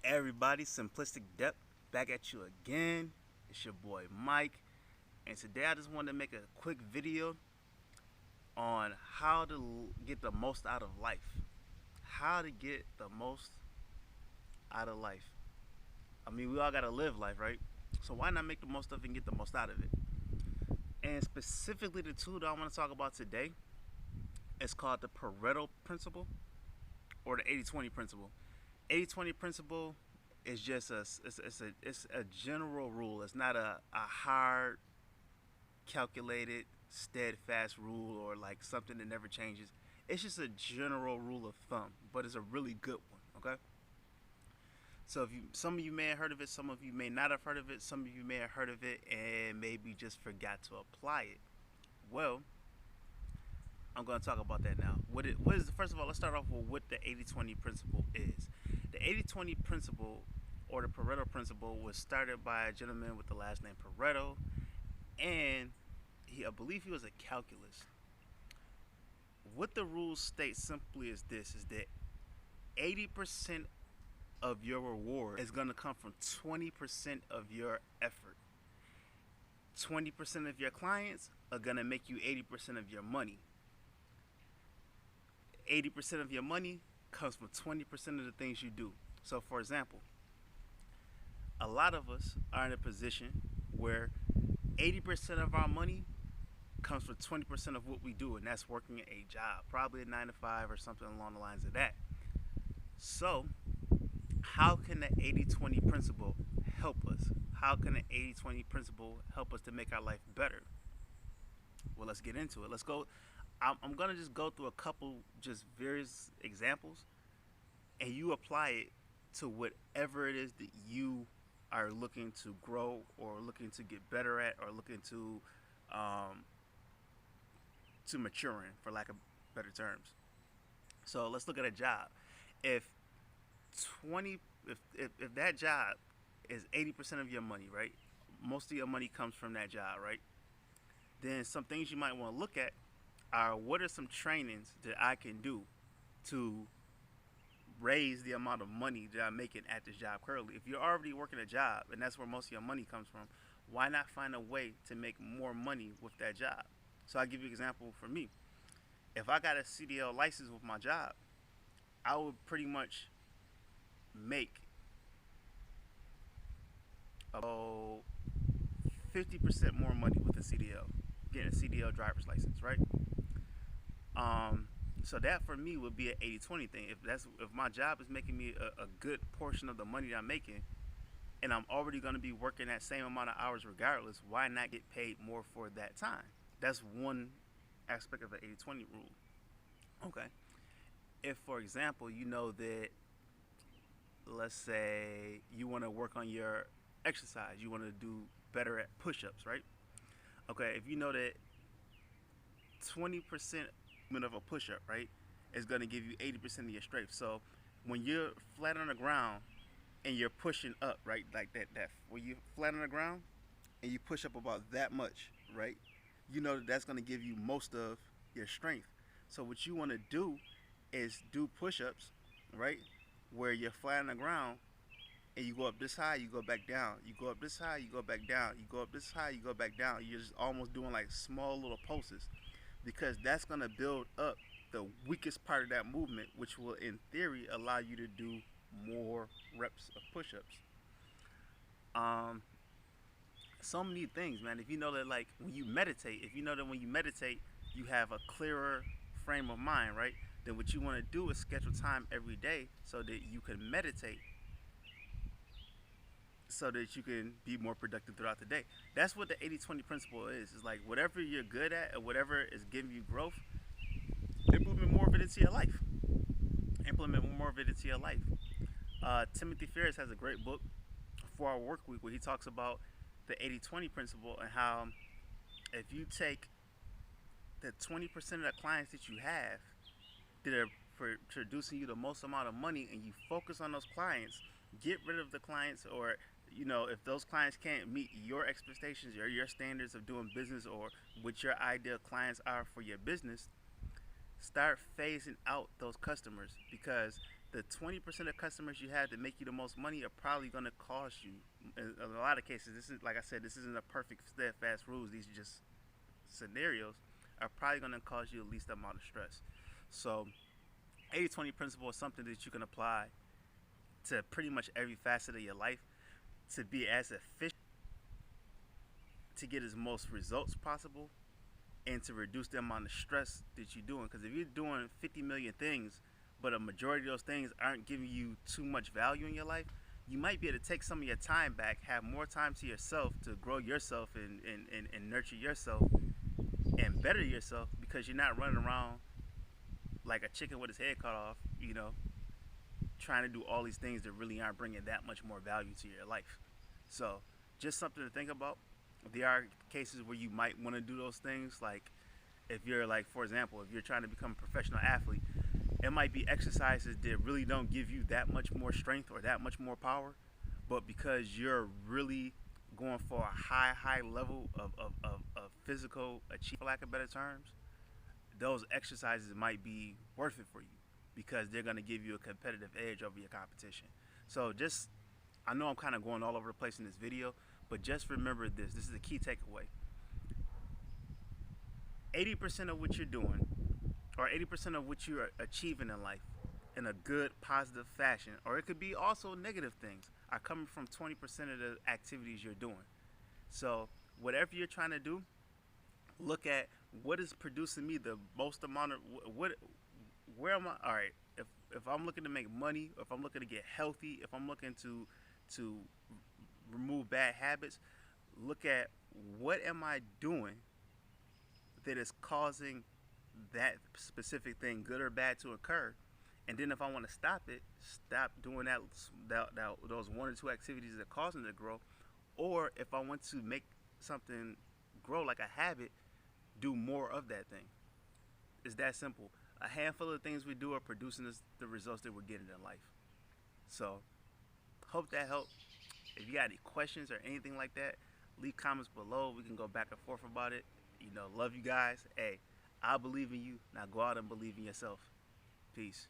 Everybody, Simplistic Depth back at you again. It's your boy Mike, and today I just wanted to make a quick video on how to get the most out of life. How to get the most out of life. I mean, we all gotta live life, right? So why not make the most of it and get the most out of it? And specifically, the tool that I want to talk about today is called the Pareto Principle or the 80-20 principle. 80-20 principle is just a general rule. It's not a hard, calculated, steadfast rule or like something that never changes. It's just a general rule of thumb, but it's a really good one. Okay. So some of you may have heard of it, some of you may not have heard of it, some of you may have heard of it and maybe just forgot to apply it. Well, I'm going to talk about that now. What is first of all, let's start off with what the 80-20 principle is. The 80-20 principle or the Pareto principle was started by a gentleman with the last name Pareto, and I believe he was a calculus. What the rules state simply is this: is that 80% of your reward is going to come from 20% of your effort. 20% of your clients are going to make you 80% of your money. 80% of your money comes from 20% of the things you do. So for example, a lot of us are in a position where 80% of our money comes from 20% of what we do, and that's working a job, probably a 9 to 5 or something along the lines of that. So how can the 80-20 principle help us? How can the 80-20 principle help us to make our life better? Well, let's get into it. Let's go. I'm going to just go through a couple just various examples, and you apply it to whatever it is that you are looking to grow or looking to get better at or looking to mature in, for lack of better terms. So let's look at a job. If that job is 80% of your money, right? Most of your money comes from that job, right? Then some things you might want to look at are, what are some trainings that I can do to raise the amount of money that I'm making at this job currently? If you're already working a job and that's where most of your money comes from, why not find a way to make more money with that job? So I'll give you an example for me. If I got a CDL license with my job, I would pretty much make about 50% more money with a CDL, getting a CDL driver's license, right? So that for me would be an 80-20 thing. If my job is making me a good portion of the money that I'm making, and I'm already going to be working that same amount of hours regardless, why not get paid more for that time? That's one aspect of the 80-20 rule. Okay. If, for example, you know that, let's say you want to work on your exercise, you want to do better at push-ups, right? Okay, if you know that 20% of a push-up, right, is going to give you 80% of your strength. So when you're flat on the ground and you're pushing up, right, like that when you're flat on the ground and you push up about that much, right, you know that's going to give you most of your strength. So what you want to do is do push-ups, right, where you're flat on the ground and you go up this high, you go back down, you go up this high, you go back down, you go up this high, you go back down. You're just almost doing like small little pulses, because that's going to build up the weakest part of that movement, which will in theory allow you to do more reps of push-ups. So many things, man. If you know that, like, when you meditate, you have a clearer frame of mind, right? Then what you want to do is schedule time every day so that you can meditate, so that you can be more productive throughout the day. That's what the 80-20 principle is. It's like, whatever you're good at or whatever is giving you growth, implement more of it into your life. Timothy Ferriss has a great book, 4 Hour Work Week, where he talks about the 80-20 principle and how if you take the 20% of the clients that you have that are producing you the most amount of money, and you focus on those clients, get rid of the clients, or if those clients can't meet your expectations or your standards of doing business or what your ideal clients are for your business, start phasing out those customers, because the 20% of customers you have that make you the most money are probably going to cost you. In a lot of cases, this is, like I said, this isn't a perfect steadfast rules. These are just scenarios, are probably going to cause you the least amount of stress. So 80-20 principle is something that you can apply to pretty much every facet of your life to be as efficient, to get as most results possible, and to reduce the amount of stress that you're doing. Because if you're doing 50 million things, but a majority of those things aren't giving you too much value in your life, you might be able to take some of your time back, have more time to yourself to grow yourself and nurture yourself and better yourself, because you're not running around like a chicken with his head cut off, trying to do all these things that really aren't bringing that much more value to your life. So, just something to think about. There are cases where you might want to do those things, like if you're like, for example, if you're trying to become a professional athlete, it might be exercises that really don't give you that much more strength or that much more power, but because you're really going for a high level of physical achievement, for lack of better terms, those exercises might be worth it for you because they're going to give you a competitive edge over your competition. So just, I know I'm kind of going all over the place in this video, but just remember this. This is a key takeaway. 80% of what you're doing, or 80% of what you're achieving in life in a good, positive fashion, or it could be also negative things, are coming from 20% of the activities you're doing. So whatever you're trying to do, look at what is producing me the most amount of where am I? All right, if I'm looking to make money, if I'm looking to get healthy, if I'm looking to remove bad habits, look at what am I doing that is causing that specific thing, good or bad, to occur. And then if I want to stop it, stop doing those one or two activities that are causing it to grow. Or if I want to make something grow like a habit, do more of that thing. It's that simple. A handful of things we do are producing us the results that we're getting in life. So, hope that helped. If you got any questions or anything like that, leave comments below. We can go back and forth about it. Love you guys. Hey, I believe in you. Now go out and believe in yourself. Peace.